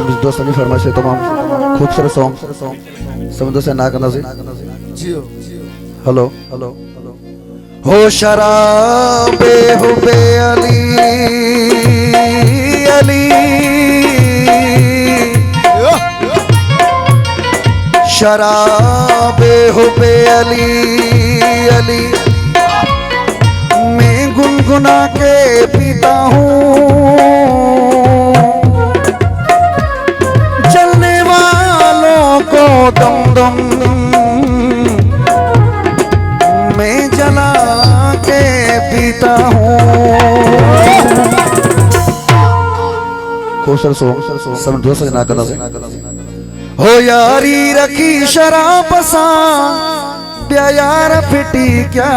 दोस्तों की फरमाइश है तमाम खूबसूरत सॉन्ग समझो से ना करना से जियो हेलो हेलो हो शराबे हुबे अली अली शराबे हुबे अली अली मैं गुनगुना के पीता हूँ चलने वालों को दम दम मैं जला के पीता हूँ। खूबसूरत सॉन्ग सब दोस्त ना करना से हो यारी रखी शराब सा प्यार फिटी क्या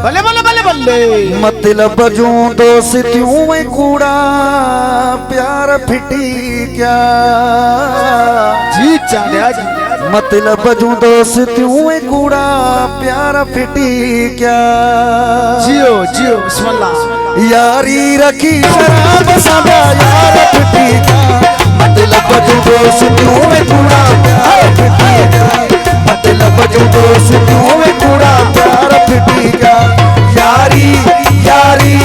बल्ले बल्ले बल्ले बल्ले मतलब बजूं दोस्तियों में कूड़ा प्यार फिटी क्या जी चालिया जी मतलब बजूं दोस्तियों में कूड़ा प्यार फिटी क्या जियो जियो बिस्मिल्लाह यारी रखी शराब सा प्यार फिटी क्या मतलब बजूं दोस्तियों में कूड़ा प्यार फिटी क्या मतलब बजूं दोस्तियों में कूड़ा प्यार फिटी क्या यारी यारी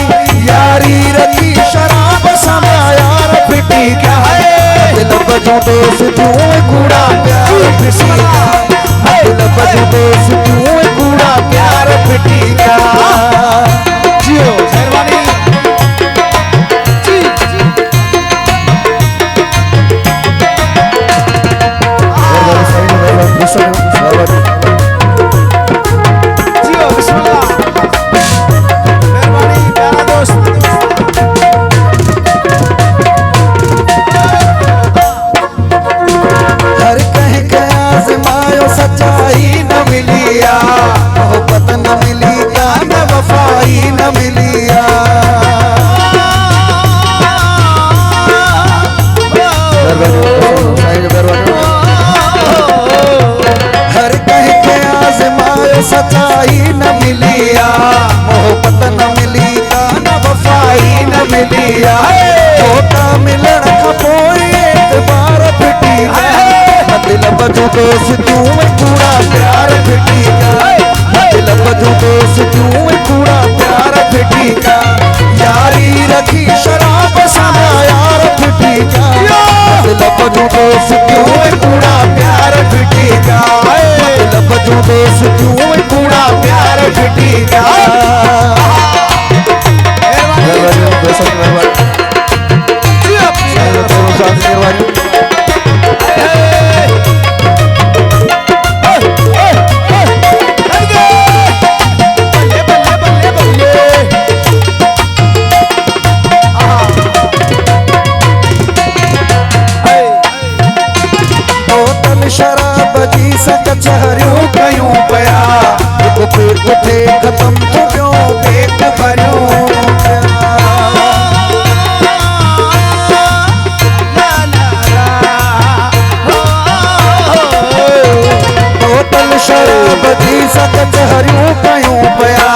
यारी रखी शराब सा यार फिटी क्या मतलब बजूं दोस्तियों में कूड़ा प्यार फिटी क्या मतलब बजूं दोस्तियों में कूड़ा प्यार फिटी क्या जियो मेहरबानी जियो बिस्मिल्लाह मेहरबानी प्यारा दोस्त हर कहीं के आज़मायो सच्चाई न मिलिया मोहब्बत न मिली न वफाई न मिलिया हर कहीं के आज़मायो सच्चाई न मिलिया मोहब्बत न मिली न वफाई न मिलिया होता मिलन का कोई एतबार फिटी मतलब बजूं दोस्तियों में कूड़ा प्यार फिटी का मतलब बजूं दोस्तियों में कूड़ा प्यार फिटी का यारी रखी शराब सा यार फिटी का मतलब बजूं दोस्तियों में कूड़ा प्यार फिटी का मतलब बजूं दोस्तियों में कूड़ा प्यार फिटी का शराब जी सक चहरियों कयूं पया एक पेट थे खत्म तो क्यों पेट भरियों बोतल शराब जी सक चहरियों कयूं पया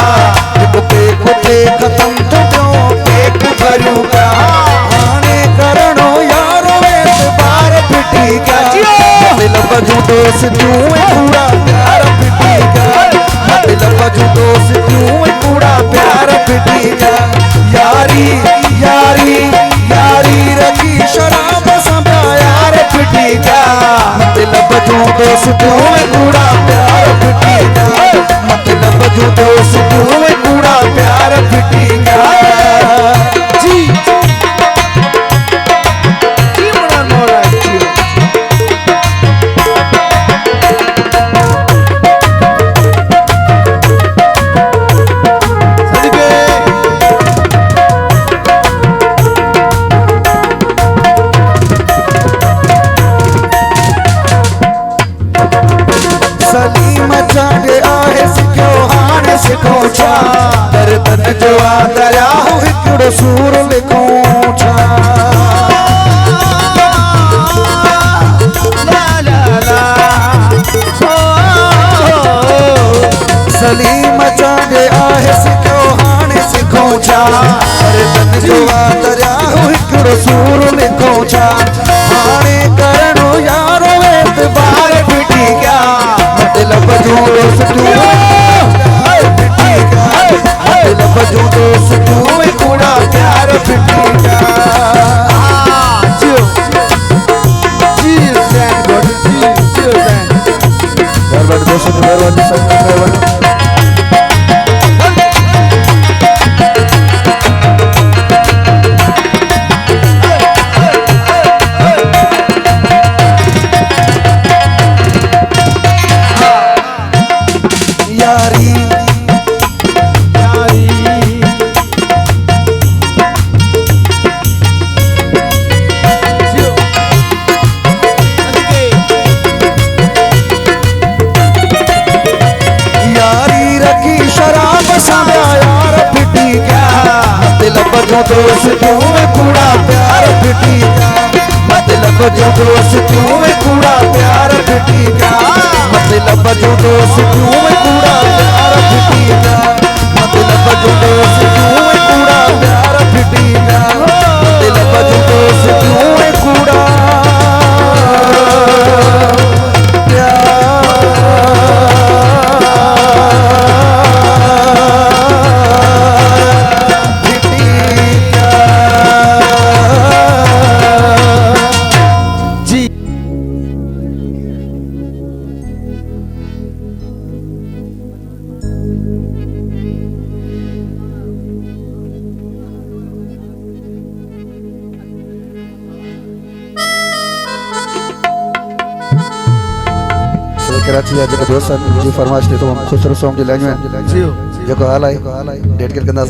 एक पेट थे खत्म तो क्यों पेट भरियों का आने करणो यारो एतबार फिटी का मतलब बजूं दोस्तियों में कूड़ा प्यार फिटी का मतलब बजूं दोस्तियों में कूड़ा प्यार फिटी का यारी यारी यारी रखी शराब सा यार फिटी का मतलब बजूं दोस्तियों में कूड़ा प्यार फिटी का मतलब बजूं दोस्तियों में कूड़ा प्यार फिटी का जी जी मोरा मोरा जियो सलीम चाहे आहे सिखो हाणे सिखो छा दर्द जो दरिया हिकिड़ो सूर लिखो छा ला ला ला सलीम चाहे आहे सिखो हाणे सिखो छा दर्द जो दरिया हिकिड़ो सूर लिखो छा हाणे अॼु संग में वञो यारी यारी जियो अजके यारी रखी शराब साम्या यार फिटी क्या मतलब जो दोस्त क्यों है कूड़ा प्यार फिटी क्या मतलब जो दोस्त क्यों है कूड़ा प्यार फिटी क्या मतलब जो दोस्त क्यों है कूड़ा प्यार फिटी क्या मतलब जो दोस्त क्यों है कूड़ा प्यार फिटी क्या मतलब जो दोस्त क्यों है कूड़ा जी कराची जा जेको दोस्त जी फरमाइश थी तो हम खुश रहो जी लाइन में जियो जेको हाल आहे डेट के कंदासीं